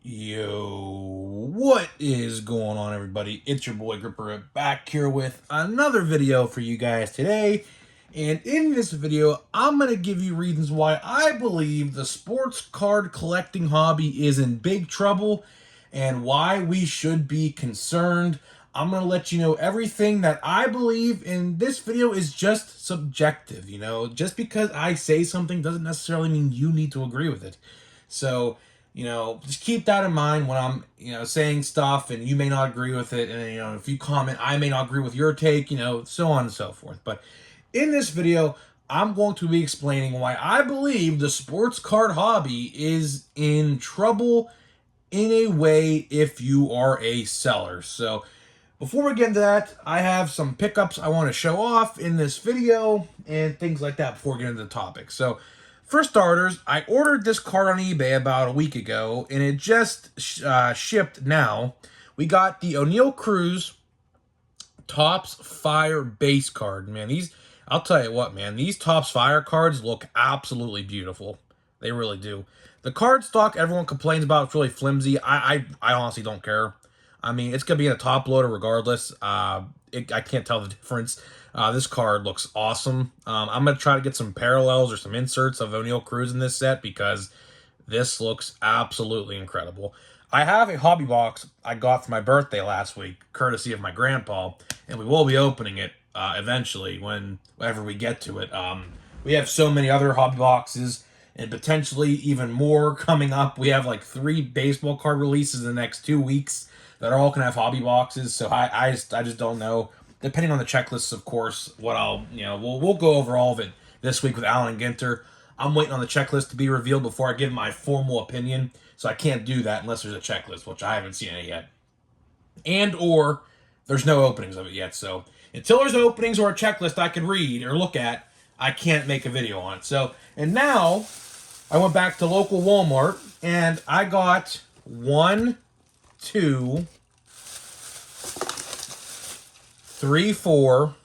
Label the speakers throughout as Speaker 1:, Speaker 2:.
Speaker 1: Yo, what is going on, everybody? It's your boy Gripper back here with another video for you guys today. And in this video, I'm going to give you reasons why I believe the sports card collecting hobby is in big trouble and why we should be concerned. I'm going to let you know everything that I believe in this video is just subjective. Just because I say something doesn't necessarily mean you need to agree with it. So, just keep that in mind when I'm, saying stuff and you may not agree with it. And, if you comment, I may not agree with your take, so on and so forth. But in this video, I'm going to be explaining why I believe the sports card hobby is in trouble in a way if you are a seller. So before we get into that, I have some pickups I want to show off in this video and things like that before we get into the topic. So for starters, I ordered this card on eBay about a week ago, and it just shipped now. We got the O'Neal Cruz Topps Fire base card. Man, I'll tell you what, man, these Topps Fire cards look absolutely beautiful. They really do. The card stock everyone complains about, it's really flimsy. I honestly don't care. I mean, it's going to be in a top loader regardless. I can't tell the difference. This card looks awesome. I'm going to try to get some parallels or some inserts of O'Neal Cruz in this set because this looks absolutely incredible. I have a hobby box I got for my birthday last week, courtesy of my grandpa, and we will be opening it eventually whenever we get to it. We have so many other hobby boxes and potentially even more coming up. We have like 3 baseball card releases in the next 2 weeks that are all going to have hobby boxes, so I just don't know. Depending on the checklists, of course, what we'll go over all of it this week with Alan and Ginter. I'm waiting on the checklist to be revealed before I give my formal opinion, so I can't do that unless there's a checklist, which I haven't seen it yet. And or there's no openings of it yet, so until there's openings or a checklist I can read or look at, I can't make a video on it. So, and now I went back to local Walmart and I got 1, 2, 3, 4,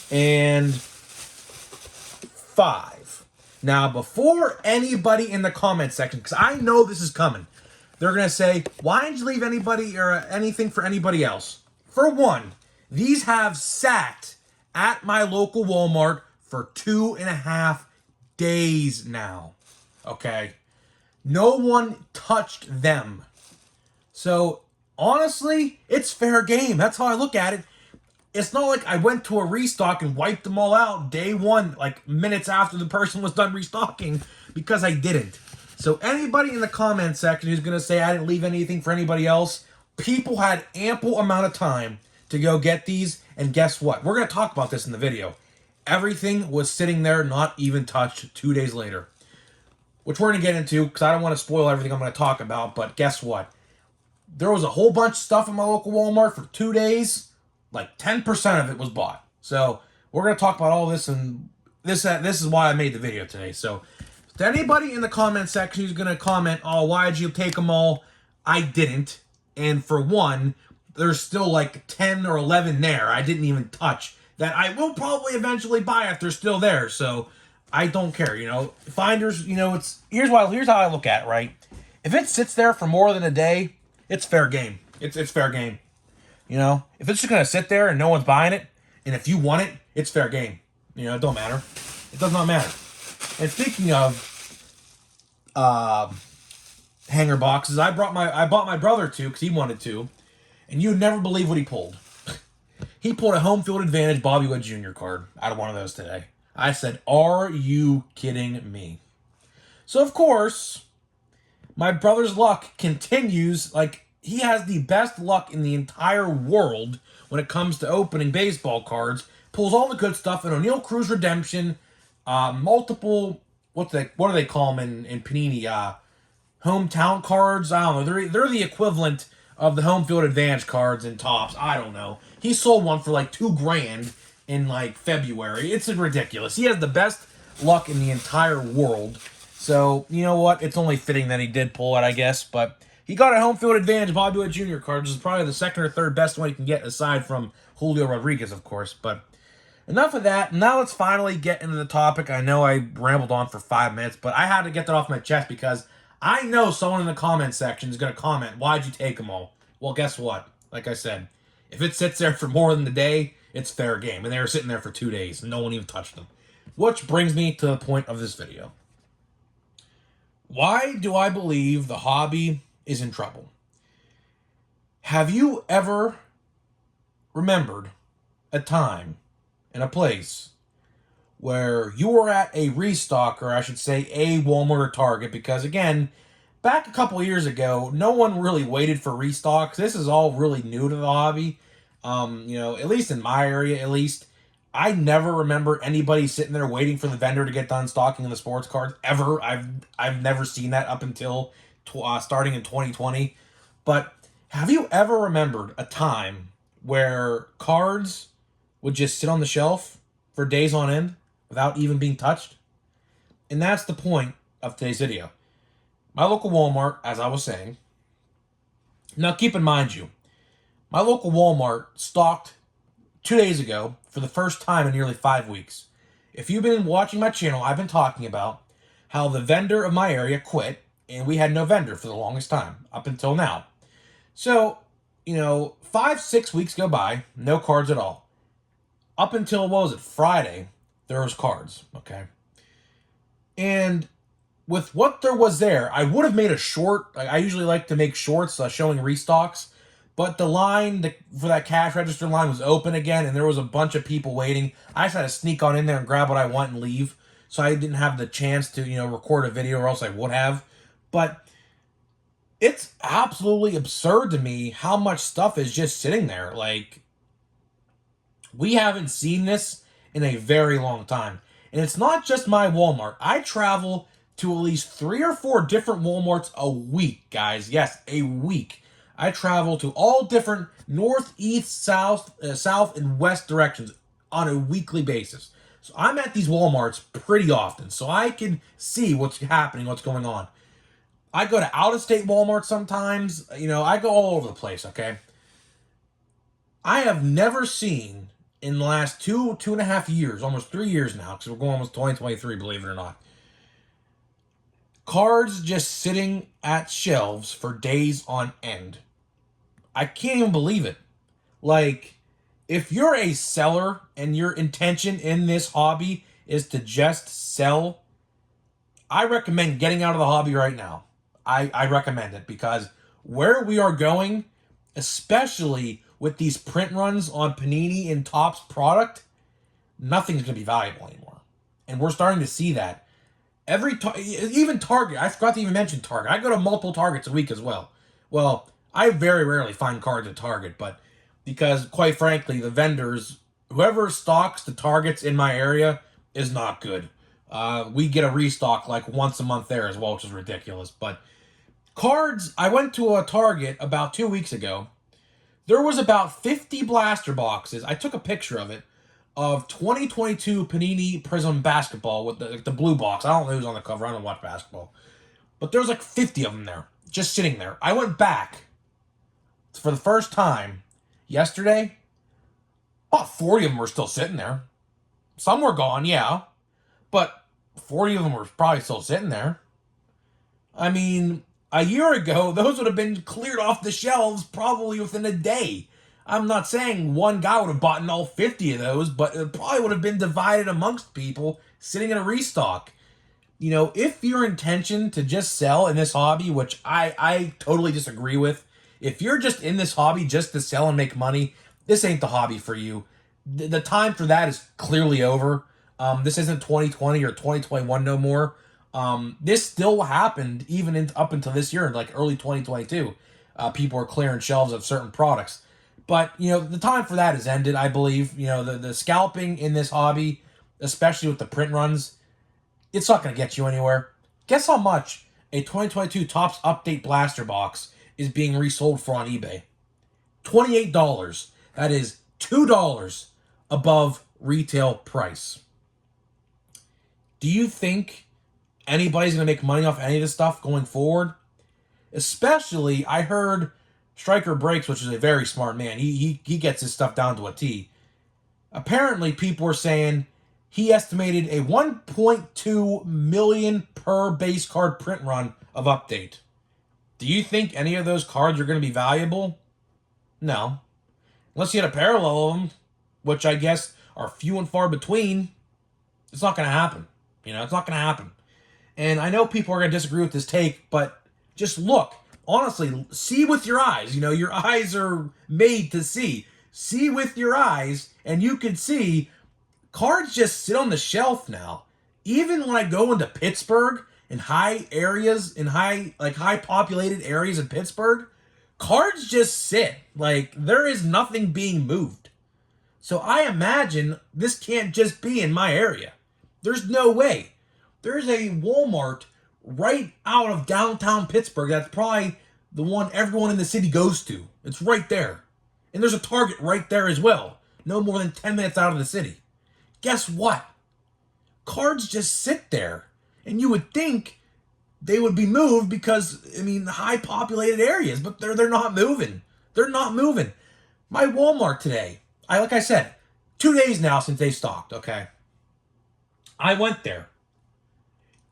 Speaker 1: and 5. Now, before anybody in the comment section, because I know this is coming, they're going to say, why didn't you leave anybody or anything for anybody else? For one, these have sat at my local Walmart for 2.5 days now. Okay? No one touched them. So, honestly, it's fair game. That's how I look at it. It's not like I went to a restock and wiped them all out day one, like minutes after the person was done restocking, because I didn't. So anybody in the comment section who's going to say I didn't leave anything for anybody else, people had ample amount of time to go get these, and guess what? We're going to talk about this in the video. Everything was sitting there, not even touched 2 days later. Which we're going to get into, because I don't want to spoil everything I'm going to talk about, but guess what? There was a whole bunch of stuff in my local Walmart for 2 days. Like 10% of it was bought. So we're going to talk about all this, and this is why I made the video today. So to anybody in the comment section who's going to comment, oh, why did you take them all? I didn't. And for one, there's still like 10 or 11 there I didn't even touch that I will probably eventually buy if they're still there. So I don't care, Finders, here's how I look at it, right? If it sits there for more than a day, it's fair game. It's fair game. If it's just going to sit there and no one's buying it, and if you want it, it's fair game. It don't matter. It does not matter. And speaking of hanger boxes, I bought my brother 2 because he wanted to, and you'd never believe what he pulled. He pulled a home field advantage Bobby Wood Jr. card out of one of those today. I said, are you kidding me? So, of course, my brother's luck continues. Like, he has the best luck in the entire world when it comes to opening baseball cards. Pulls all the good stuff. An O'Neal Cruz Redemption, multiple, what do they call them in Panini? Hometown cards? I don't know. They're the equivalent of the home field advantage cards in Topps. I don't know. He sold one for like $2,000 in like February. It's ridiculous. He has the best luck in the entire world. So, you know what? It's only fitting that he did pull it, I guess. But he got a home field advantage Bobby Wood Jr. card, which is probably the second or third best one he can get, aside from Julio Rodriguez, of course. But enough of that. Now let's finally get into the topic. I know I rambled on for 5 minutes, but I had to get that off my chest because I know someone in the comment section is going to comment, why'd you take them all? Well, guess what? Like I said, if it sits there for more than a day, it's fair game. And they were sitting there for 2 days, and no one even touched them. Which brings me to the point of this video. Why do I believe the hobby is in trouble? Have you ever remembered a time and a place where you were at a restock, or I should say a Walmart or Target? Because again, back a couple years ago, no one really waited for restocks. This is all really new to the hobby. At least in my area, at least, I never remember anybody sitting there waiting for the vendor to get done stocking the sports cards ever. I've never seen that up until starting in 2020. But have you ever remembered a time where cards would just sit on the shelf for days on end without even being touched? And that's the point of today's video. My local Walmart, as I was saying. Now keep in mind my local Walmart stocked 2 days ago for the first time in nearly 5 weeks. If you've been watching my channel, I've been talking about how the vendor of my area quit, and we had no vendor for the longest time, up until now. So, 5-6 weeks go by, no cards at all. Up until, Friday, there was cards, okay? And with what there was there, I would have made a short. I usually like to make shorts showing restocks, but the line for that cash register line was open again, and there was a bunch of people waiting. I just had to sneak on in there and grab what I want and leave, so I didn't have the chance to, record a video, or else I would have. But it's absolutely absurd to me how much stuff is just sitting there. Like, we haven't seen this in a very long time. And it's not just my Walmart. I travel to at least 3 or 4 different Walmarts a week, guys. Yes, a week. I travel to all different north, east, south, and west directions on a weekly basis. So I'm at these Walmarts pretty often, so I can see what's happening, what's going on. I go to out-of-state Walmart sometimes. I go all over the place, okay? I have never seen, in the last 2.5 years, almost 3 years now, because we're going almost 2023, believe it or not, cards just sitting at shelves for days on end. I can't even believe it. Like, if you're a seller and your intention in this hobby is to just sell, I recommend getting out of the hobby right now. I recommend it, because where we are going, especially with these print runs on Panini and Topps product, nothing's going to be valuable anymore. And we're starting to see that. Even Target, I forgot to even mention Target. I go to multiple Targets a week as well. Well, I very rarely find cards at Target, but because, quite frankly, the vendors, whoever stocks the Targets in my area is not good. We get a restock like once a month there as well, which is ridiculous. But cards, I went to a Target about 2 weeks ago. There was about 50 blaster boxes. I took a picture of it, of 2022 Panini Prism basketball with the blue box. I don't know who's on the cover. I don't watch basketball. But there's like 50 of them there, just sitting there. I went back for the first time yesterday. About 40 of them were still sitting there. Some were gone, yeah. But 40 of them were probably still sitting there. I mean, a year ago, those would have been cleared off the shelves probably within a day. I'm not saying one guy would have bought all 50 of those, but it probably would have been divided amongst people sitting in a restock. If your intention to just sell in this hobby, which I totally disagree with, if you're just in this hobby just to sell and make money, this ain't the hobby for you. The time for that is clearly over. This isn't 2020 or 2021 no more. This still happened even up until this year, like early 2022. People are clearing shelves of certain products. But, the time for that has ended, I believe. The scalping in this hobby, especially with the print runs, it's not going to get you anywhere. Guess how much a 2022 Topps Update Blaster Box is being resold for on eBay? $28. That is $2 above retail price. Do you think anybody's going to make money off any of this stuff going forward? Especially, I heard Striker Breaks, which is a very smart man. He gets his stuff down to a T. Apparently, people were saying he estimated a 1.2 million per base card print run of update. Do you think any of those cards are going to be valuable? No. Unless you had a parallel of them, which I guess are few and far between, it's not going to happen. It's not going to happen. And I know people are going to disagree with this take, but just look. Honestly, see with your eyes. Your eyes are made to see. See with your eyes, and you can see cards just sit on the shelf now. Even when I go into Pittsburgh, in high areas, in high populated areas in Pittsburgh, cards just sit. There is nothing being moved. So I imagine this can't just be in my area. There's no way. There's a Walmart right out of downtown Pittsburgh that's probably the one everyone in the city goes to. It's right there. And there's a Target right there as well. No more than 10 minutes out of the city. Guess what? Cards just sit there. And you would think they would be moved because, high populated areas, but they're not moving. They're not moving. My Walmart today, like I said, 2 days now since they stocked, okay? I went there.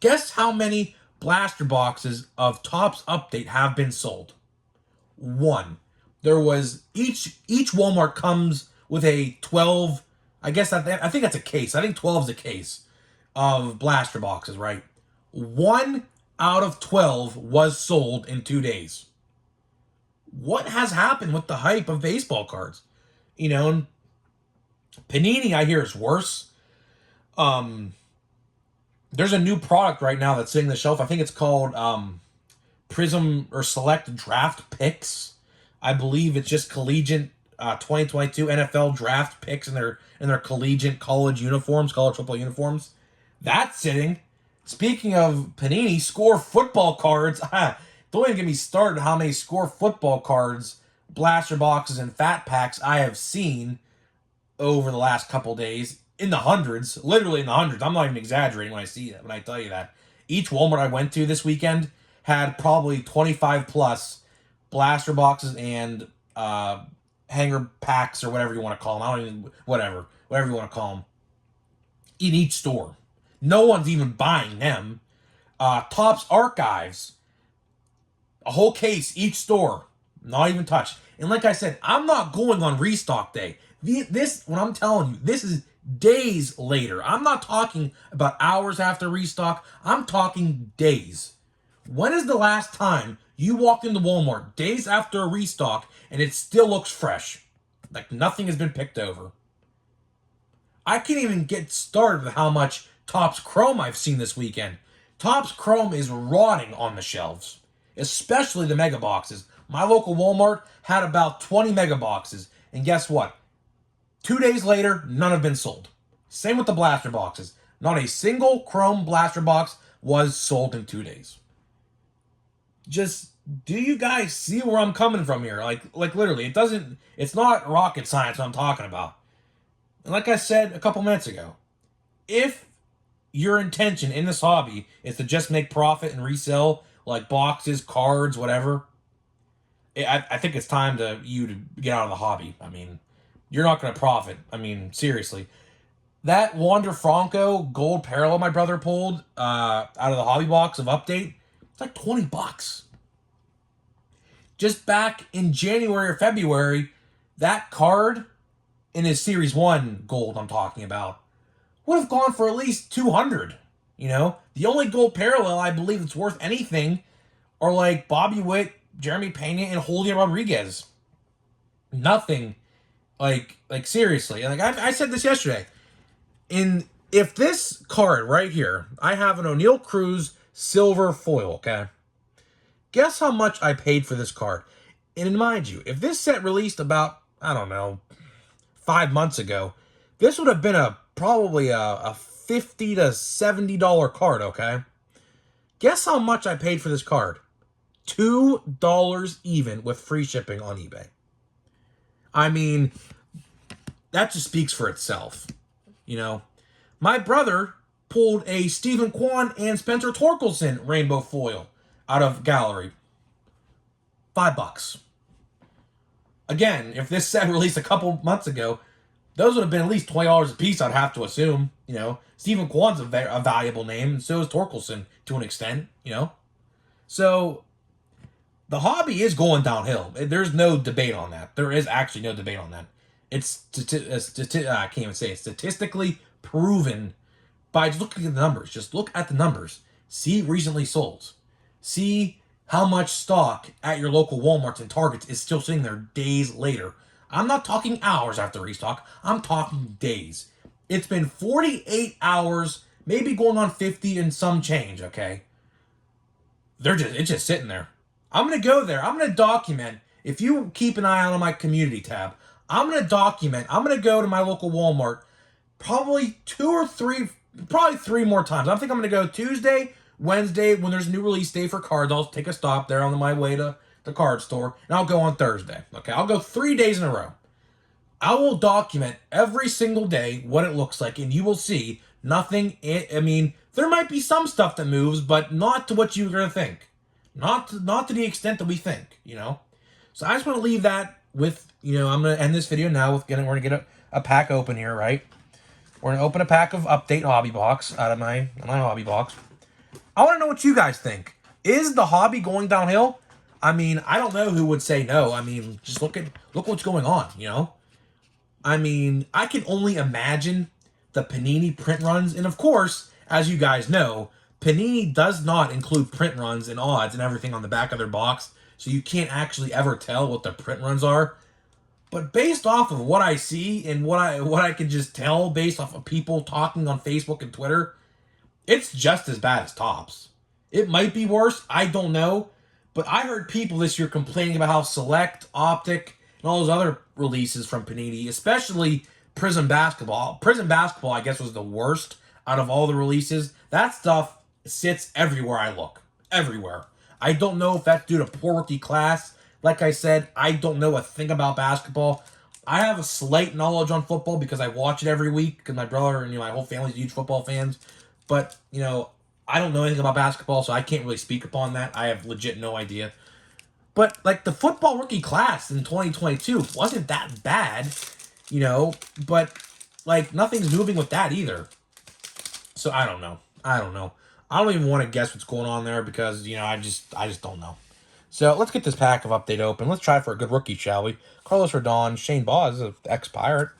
Speaker 1: Guess how many blaster boxes of Topps Update have been sold? 1. There was each Walmart comes with a 12, I think that's a case. I think 12 is a case of blaster boxes, right? 1 out of 12 was sold in 2 days. What has happened with the hype of baseball cards? Panini, I hear, is worse. There's a new product right now that's sitting on the shelf. I think it's called Prism or Select Draft Picks. I believe it's just collegiate 2022 NFL draft picks in their collegiate college uniforms, college football uniforms. That's sitting. Speaking of Panini, score football cards. Don't even get me started how many score football cards, blaster boxes, and fat packs I have seen over the last couple days. In the hundreds, literally in the hundreds. I'm not even exaggerating when I tell you that. Each Walmart I went to this weekend had probably 25 plus blaster boxes and hanger packs or whatever you want to call them. Whatever you want to call them. In each store. No one's even buying them. Topps Archives, a whole case, each store, not even touched. And like I said, I'm not going on restock day. What I'm telling you, this is days later. I'm not talking about hours after restock. I'm talking days. When is the last time you walked into Walmart days after a restock and it still looks fresh? Like nothing has been picked over. I can't even get started with how much Topps Chrome I've seen this weekend. Topps Chrome is rotting on the shelves, especially the mega boxes. My local Walmart had about 20 mega boxes, and guess what? 2 days later, none have been sold. Same with the blaster boxes. Not a single Chrome blaster box was sold in 2 days. Just, do you guys see where I'm coming from here? Like literally, it's not rocket science what I'm talking about. And like I said a couple minutes ago, if your intention in this hobby is to just make profit and resell like boxes, cards, whatever, I think it's time to get out of the hobby. You're not going to profit. Seriously. That Wander Franco gold parallel my brother pulled out of the hobby box of Update, it's like $20. Just back in January or February, that card in his Series 1 gold I'm talking about would have gone for at least $200. The only gold parallel I believe that's worth anything are like Bobby Witt, Jeremy Pena, and Julio Rodriguez. Nothing. Like seriously. I said this yesterday. If this card right here, I have an O'Neal Cruz silver foil, okay? Guess how much I paid for this card? And mind you, if this set released about, 5 months ago, this would have been probably a $50 to $70 card, okay? Guess how much I paid for this card? $2 even with free shipping on eBay. That just speaks for itself. My brother pulled a Stephen Kwan and Spencer Torkelson rainbow foil out of gallery. $5. Again, if this set released a couple months ago, those would have been at least $20 a piece, I'd have to assume. You know, Stephen Kwan's a valuable name, and so is Torkelson to an extent, you know. So the hobby is going downhill. There's no debate on that. There is actually no debate on that. I can't even say it. Statistically proven by just looking at the numbers. Just look at the numbers. See recently sold. See how much stock at your local Walmarts and Targets is still sitting there days later. I'm not talking hours after restock. I'm talking days. It's been 48 hours, maybe going on 50 and some change, okay? It's just sitting there. I'm going to go there. I'm going to document. If you keep an eye out on my community tab, I'm going to document. I'm going to go to my local Walmart probably probably three more times. I think I'm going to go Tuesday, Wednesday, when there's a new release day for cards. I'll take a stop there on my way to the card store, and I'll go on Thursday. Okay, I'll go 3 days in a row. I will document every single day what it looks like, and you will see nothing. I mean, there might be some stuff that moves, but not to what you're going to think. Not to the extent that we think, you know? So I just want to leave that with, you know, I'm going to end this video now with we're going to get a pack open here, right? We're going to open a pack of Update Hobby Box out of my hobby box. I want to know what you guys think. Is the hobby going downhill? I mean, I don't know who would say no. I mean, just look what's going on, you know? I mean, I can only imagine the Panini print runs. And of course, as you guys know, Panini does not include print runs and odds and everything on the back of their box. So you can't actually ever tell what the print runs are. But based off of what I see and what I can just tell based off of people talking on Facebook and Twitter, it's just as bad as Topps. It might be worse. I don't know. But I heard people this year complaining about how Select, Optic, and all those other releases from Panini, especially Prism Basketball. Prism Basketball, I guess, was the worst out of all the releases. That stuff sits everywhere I look. Everywhere. I don't know if that's due to poor rookie class. Like I said, I don't know a thing about basketball. I have a slight knowledge on football because I watch it every week because my brother and my whole family's huge football fans. But, you know, I don't know anything about basketball, so I can't really speak upon that. I have legit no idea. But, like, the football rookie class in 2022 wasn't that bad, you know, but, like, nothing's moving with that either. So, I don't know. I don't even want to guess what's going on there because, you know, I just don't know. So, let's get this pack of Update open. Let's try for a good rookie, shall we? Carlos Rodon, Shane Boz, ex-Pirate,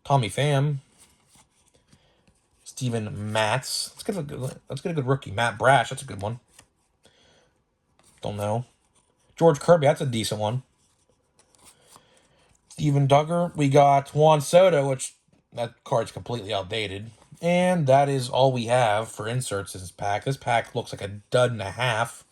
Speaker 1: Tommy Pham, Steven Matz. Let's get a good rookie. Matt Brash, that's a good one. Don't know. George Kirby, that's a decent one. Steven Duggar. We got Juan Soto, which that card's completely outdated. And that is all we have for inserts in this pack. This pack looks like a dud and a half.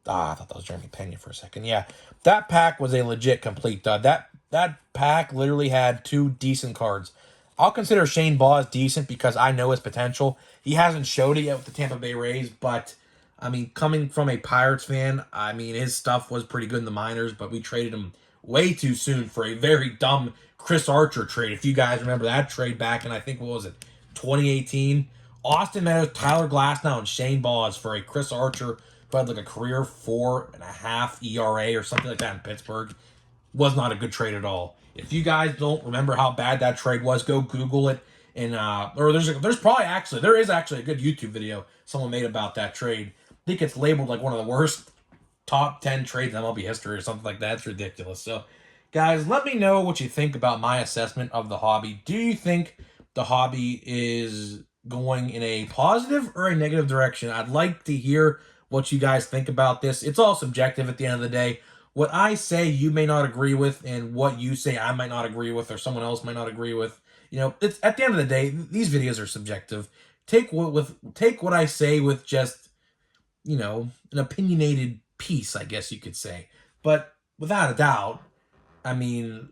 Speaker 1: I thought that was Jeremy Pena for a second. Yeah, that pack was a legit complete dud. That pack literally had 2 decent cards. I'll consider Shane Boz decent because I know his potential. He hasn't showed it yet with the Tampa Bay Rays, but, I mean, coming from a Pirates fan, I mean, his stuff was pretty good in the minors, but we traded him way too soon for a very dumb Chris Archer trade. If you guys remember that trade back in, I think, what was it, 2018? Austin Meadows, Tyler Glasnow, and Shane Boz for a Chris Archer who had like a career 4.5 ERA or something like that in Pittsburgh. Was not a good trade at all. If you guys don't remember how bad that trade was, go Google it. And or there is actually a good YouTube video someone made about that trade. I think it's labeled like one of the worst top 10 trades in MLB history or something like that. It's ridiculous. So, guys, let me know what you think about my assessment of the hobby. Do you think the hobby is going in a positive or a negative direction? I'd like to hear what you guys think about this. It's all subjective at the end of the day. What I say you may not agree with, and what you say I might not agree with, or someone else might not agree with. You know, it's at the end of the day, these videos are subjective. Take what I say with just, you know, an opinionated piece, I guess you could say. But without a doubt, I mean,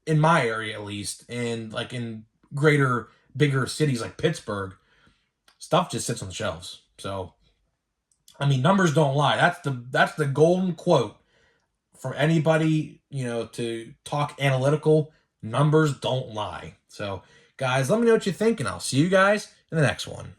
Speaker 1: in my area at least, and like in bigger cities like Pittsburgh, stuff just sits on the shelves. So, I mean, numbers don't lie. That's the golden quote from anybody, you know, to talk analytical. Numbers don't lie. So, guys, let me know what you think, and I'll see you guys in the next one.